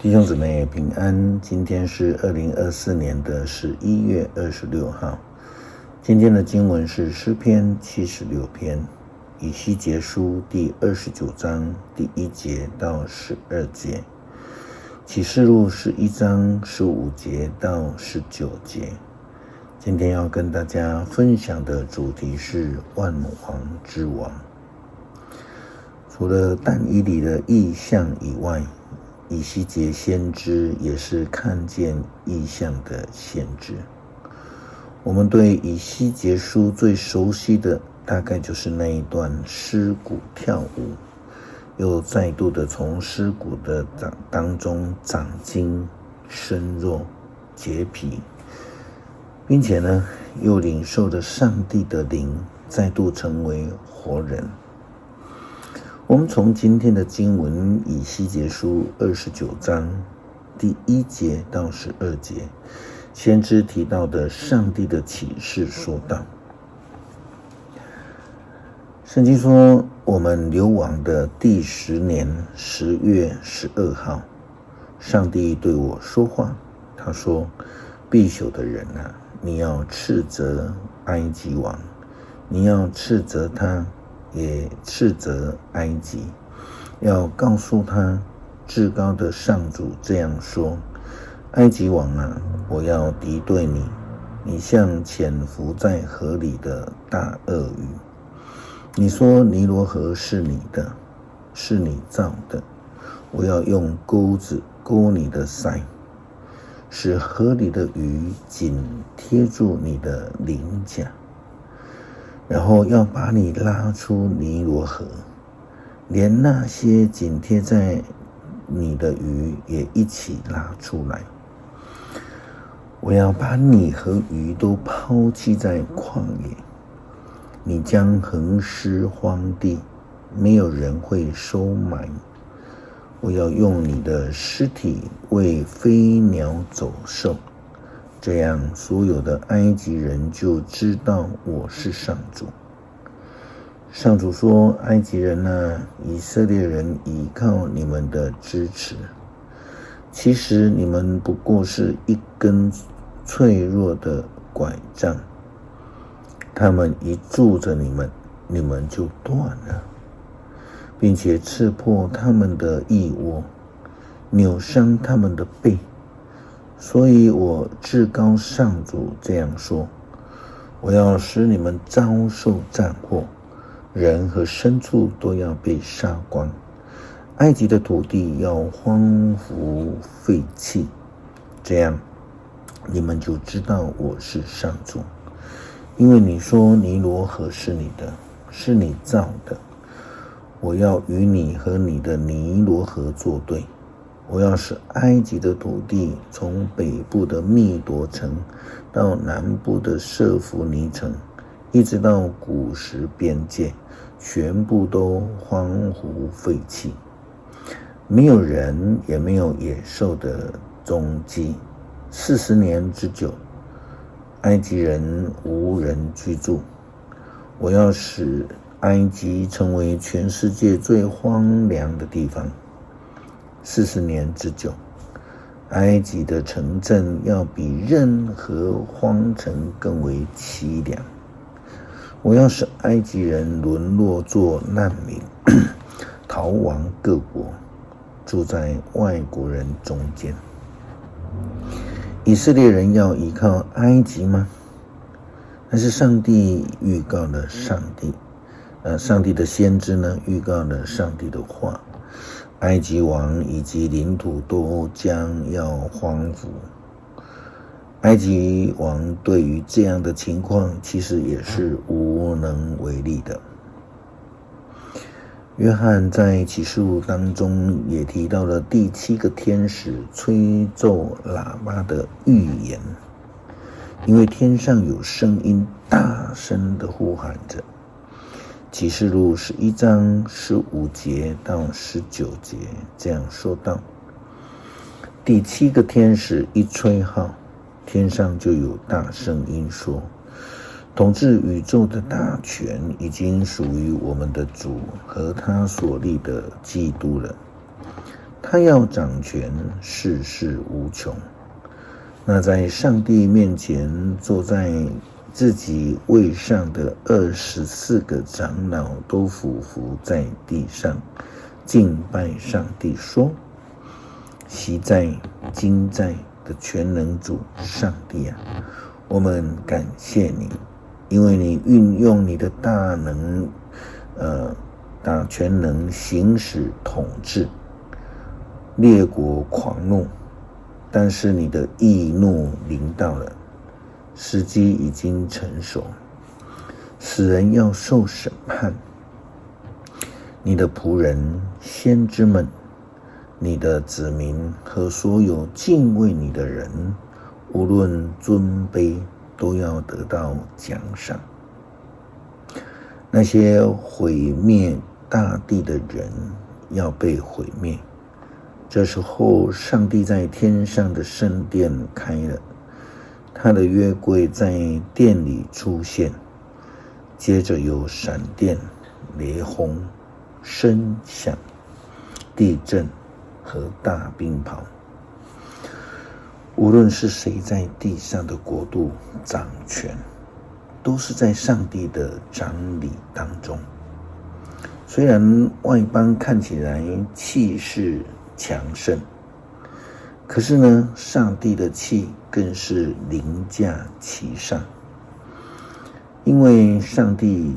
弟兄姊妹平安，今天是2024年的11月26号。今天的经文是诗篇76篇，以西结书第29章第1节到12节，启示录11章15节到19节。今天要跟大家分享的主题是万王之王。除了但以理的异象以外，以西结先知也是看见异象的先知。我们对以西结书最熟悉的大概就是那一段尸骨跳舞，又再度的从尸骨的当中长筋生肉结皮，并且又领受了上帝的灵，再度成为活人。我们从今天的经文以西结书29章第1节到12节，先知提到的上帝的启示说道。圣经说，我们流亡的第10年10月12号，上帝对我说话，他说：必朽的人啊，你要斥责埃及王，你要斥责他，也斥责埃及，要告诉他，至高的上主这样说：埃及王啊，我要敌对你，你像潜伏在河里的大鳄鱼。你说尼罗河是你的，是你造的，我要用钩子钩你的腮，使河里的鱼紧贴住你的鳞甲，然后要把你拉出尼罗河，连那些紧贴在你的鱼也一起拉出来。我要把你和鱼都抛弃在旷野，你将横尸荒地，没有人会收埋。我要用你的尸体喂飞鸟走兽，这样所有的埃及人就知道我是上主。上主说：埃及人啊，以色列人倚靠你们的支持，其实你们不过是一根脆弱的拐杖，他们一住着你们，你们就断了，并且刺破他们的翼窝，扭伤他们的背。所以我至高上主这样说：我要使你们遭受战祸，人和牲畜都要被杀光，埃及的土地要荒芜废弃，这样你们就知道我是上主。因为你说尼罗河是你的，是你造的，我要与你和你的尼罗河作对。我要使埃及的土地从北部的密夺城到南部的舍弗尼城，一直到古时边界，全部都荒芜废弃，没有人也没有野兽的踪迹。40年之久，埃及人无人居住。我要使埃及成为全世界最荒凉的地方。40年之久，埃及的城镇要比任何荒城更为凄凉。我要使埃及人沦落作难民，逃亡各国，住在外国人中间。以色列人要依靠埃及吗？那是上帝预告了上帝的先知预告了上帝的话，埃及王以及领土都将要荒芜。埃及王对于这样的情况其实也是无能为力的。约翰在启示录当中也提到了第7个天使吹奏喇叭的预言，因为天上有声音大声地呼喊着。启示录11章15节到19节这样说道：第7个天使一吹号，天上就有大声音说：统治宇宙的大权已经属于我们的主和他所立的基督了。他要掌权，世事无穷。那在上帝面前坐在自己位上的24个长老都俯伏在地上敬拜上帝，说：昔在今在的全能主上帝啊，我们感谢你，因为你运用你的大能全能行使统治，列国狂怒，但是你的义怒临到了，时机已经成熟，死人要受审判。你的仆人先知们，你的子民和所有敬畏你的人，无论尊卑，都要得到奖赏。那些毁灭大地的人要被毁灭。这时候，上帝在天上的圣殿开了，他的约柜在殿里出现，接着有闪电、烈轰、声响、地震和大冰雹。无论是谁在地上的国度掌权，都是在上帝的掌理当中。虽然外邦看起来气势强盛，可是呢，上帝的气更是凌驾其上，因为上帝